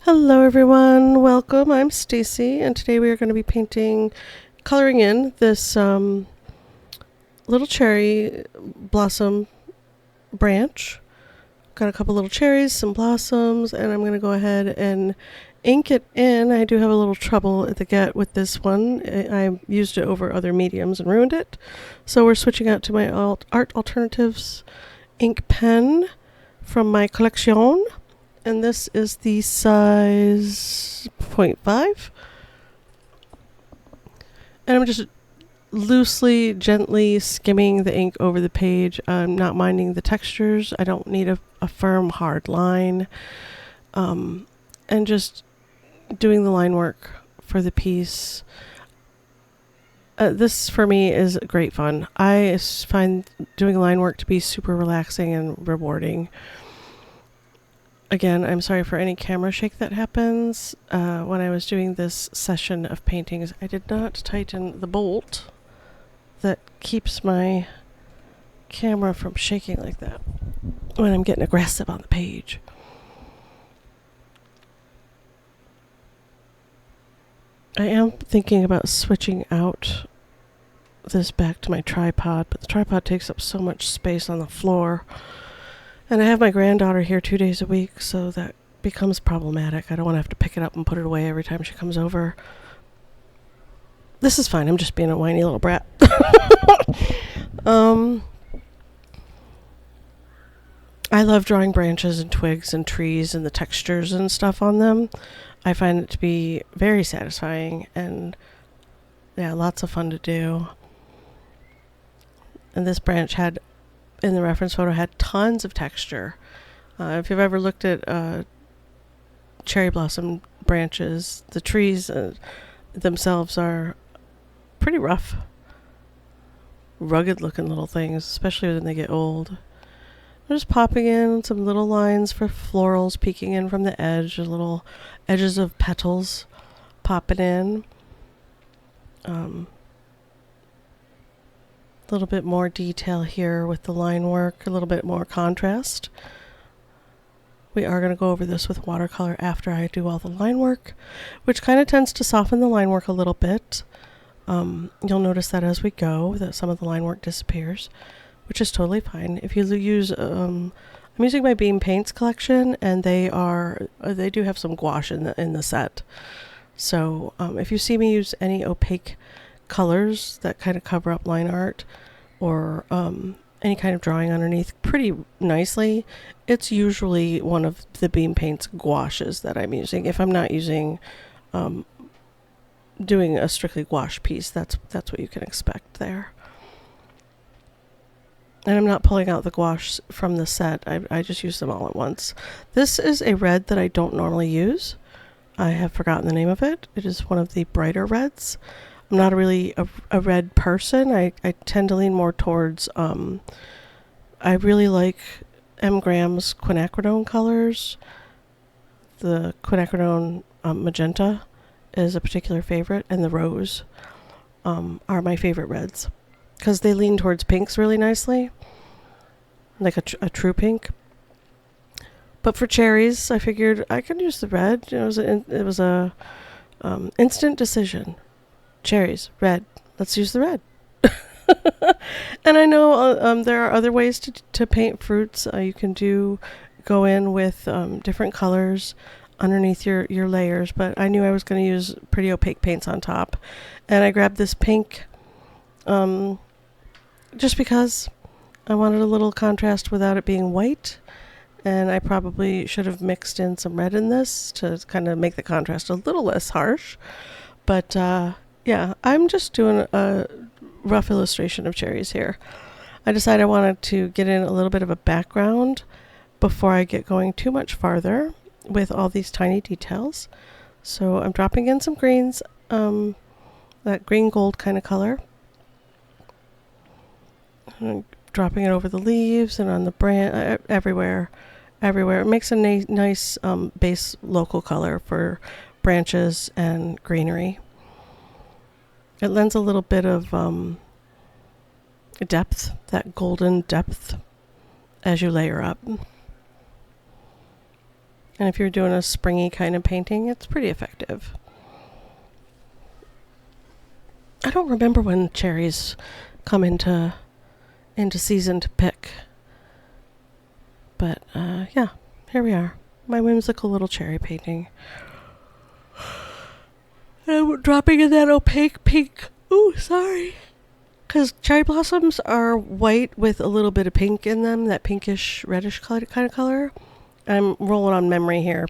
Hello everyone, welcome. I'm Stacy and today we are going to be coloring in this little cherry blossom branch. Got a couple little cherries, some blossoms, and I'm going to go ahead and ink it in. I do have a little trouble at the get with this one. I used it over other mediums and ruined it. So we're switching out to my Art Alternatives ink pen from my collection. And this is the size 0.5. And I'm just loosely, gently skimming the ink over the page. I'm not minding the textures. I don't need a firm, hard line. And just doing the line work for the piece. This, for me, is great fun. I find doing line work to be super relaxing and rewarding. Again, I'm sorry for any camera shake that happens. When I was doing this session of paintings, I did not tighten the bolt that keeps my camera from shaking like that when I'm getting aggressive on the page. I am thinking about switching out this back to my tripod, but the tripod takes up so much space on the floor. And I have my granddaughter here 2 days a week, so that becomes problematic. I don't want to have to pick it up and put it away every time she comes over. This is fine. I'm just being a whiny little brat. I love drawing branches and twigs and trees and the textures and stuff on them. I find it to be very satisfying and, yeah, lots of fun to do. And this branch in the reference photo, had tons of texture. If you've ever looked at cherry blossom branches, the trees themselves are pretty rough, rugged looking little things, especially when they get old. I'm just popping in some little lines for florals peeking in from the edge, little edges of petals popping in. A little bit more detail here with the line work, a little bit more contrast. We are going to go over this with watercolor after I do all the line work, which kind of tends to soften the line work a little bit. You'll notice that as we go, that some of the line work disappears, which is totally fine. If you use, I'm using my Beam Paints collection, and they do have some gouache in the set. So if you see me use any opaque colors that kind of cover up line art or any kind of drawing underneath pretty nicely, it's usually one of the Beam Paints gouaches that I'm using. If I'm not using doing a strictly gouache piece, that's what you can expect there. And I'm not pulling out the gouache from the set. I just use them all at once. This is a red that I don't normally use. I have forgotten the name of it. It is one of the brighter reds. I'm not really a red person. I tend to lean more towards, I really like M. Graham's quinacridone colors. The quinacridone magenta is a particular favorite, and the rose are my favorite reds because they lean towards pinks really nicely, like a true pink. But for cherries, I figured I could use the red. It was a instant decision. Cherries, red. Let's use the red. And I know there are other ways to paint fruits. You can go in with different colors underneath your layers, but I knew I was going to use pretty opaque paints on top. And I grabbed this pink just because I wanted a little contrast without it being white. And I probably should have mixed in some red in this to kind of make the contrast a little less harsh. But yeah, I'm just doing a rough illustration of cherries here. I decided I wanted to get in a little bit of a background before I get going too much farther with all these tiny details. So I'm dropping in some greens, that green gold kind of color. And dropping it over the leaves and on the branch, everywhere. It makes a nice base local color for branches and greenery. It lends a little bit of depth, that golden depth, as you layer up. And if you're doing a springy kind of painting, it's pretty effective. I don't remember when cherries come into season to pick. But yeah, here we are. My whimsical little cherry painting. And I'm dropping in that opaque pink. Ooh, sorry. Because cherry blossoms are white with a little bit of pink in them, that pinkish, reddish kind of color. I'm rolling on memory here.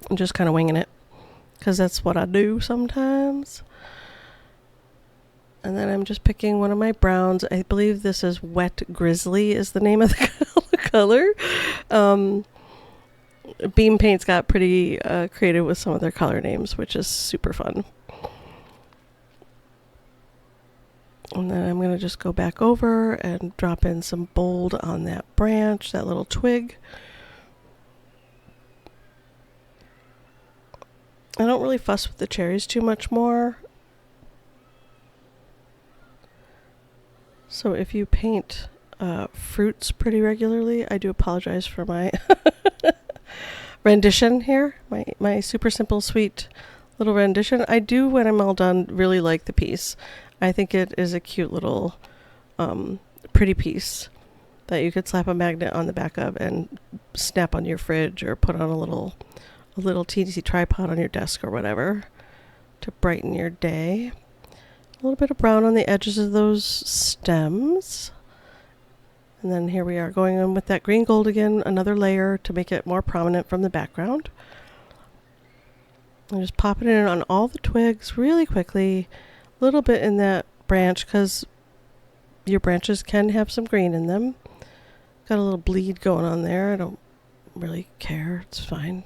I'm just kind of winging it. Because that's what I do sometimes. And then I'm just picking one of my browns. I believe this is Wet Grizzly is the name of the color. Beam Paint's got pretty creative with some of their color names, which is super fun. And then I'm going to just go back over and drop in some bold on that branch, that little twig. I don't really fuss with the cherries too much more. So if you paint fruits pretty regularly, I do apologize for my rendition here. My super simple, sweet little rendition. I do, when I'm all done, really like the piece. I think it is a cute little pretty piece that you could slap a magnet on the back of and snap on your fridge or put on a little teensy tripod on your desk or whatever to brighten your day. A little bit of brown on the edges of those stems. And then here we are going in with that green gold again, another layer to make it more prominent from the background. And just popping it in on all the twigs really quickly. A little bit in that branch because your branches can have some green in them. Got a little bleed going on there. I don't really care. It's fine.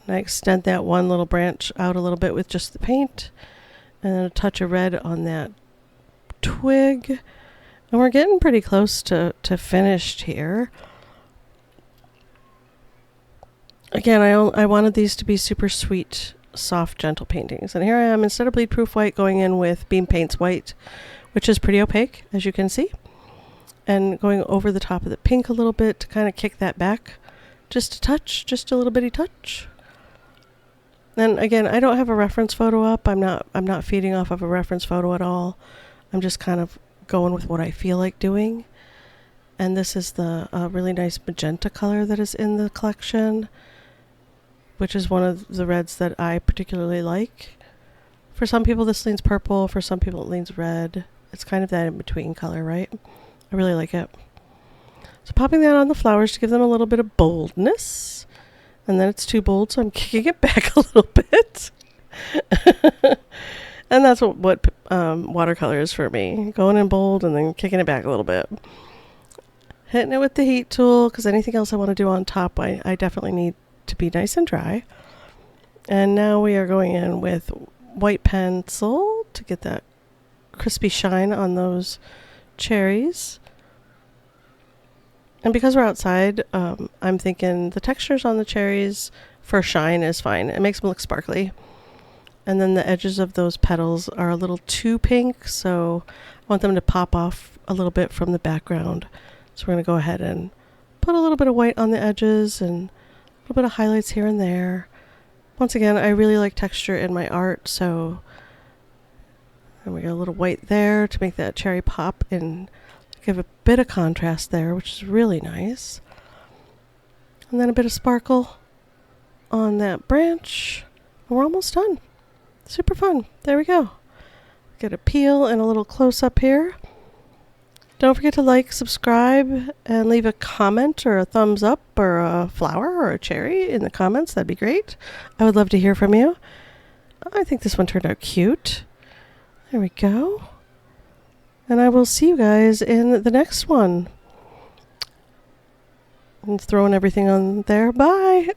And I extend that one little branch out a little bit with just the paint. And then a touch of red on that twig. And we're getting pretty close to finished here. Again, I wanted these to be super sweet, soft, gentle paintings. And here I am, instead of bleed proof white, going in with Beam Paint's white, which is pretty opaque, as you can see. And going over the top of the pink a little bit to kind of kick that back. Just a touch, just a little bitty touch. And again, I don't have a reference photo up. I'm not feeding off of a reference photo at all. I'm just kind of going with what I feel like doing. And this is the really nice magenta color that is in the collection, which is one of the reds that I particularly like. For some people this leans purple, for some people it leans red. It's kind of that in-between color, right? I really like it. So popping that on the flowers to give them a little bit of boldness. And then it's too bold, so I'm kicking it back a little bit. And that's what watercolor is for me. Going in bold and then kicking it back a little bit. Hitting it with the heat tool, because anything else I want to do on top, I definitely need to be nice and dry. And now we are going in with white pencil to get that crispy shine on those cherries. And because we're outside, I'm thinking the textures on the cherries for shine is fine. It makes them look sparkly. And then the edges of those petals are a little too pink, so I want them to pop off a little bit from the background. So we're going to go ahead and put a little bit of white on the edges and a little bit of highlights here and there. Once again, I really like texture in my art, so and we got a little white there to make that cherry pop and give a bit of contrast there, which is really nice. And then a bit of sparkle on that branch. And we're almost done. Super fun. There we go. Get a peel and a little close up here. Don't forget to like, subscribe, and leave a comment or a thumbs up or a flower or a cherry in the comments. That'd be great. I would love to hear from you. I think this one turned out cute. There we go. And I will see you guys in the next one. I'm throwing everything on there. Bye.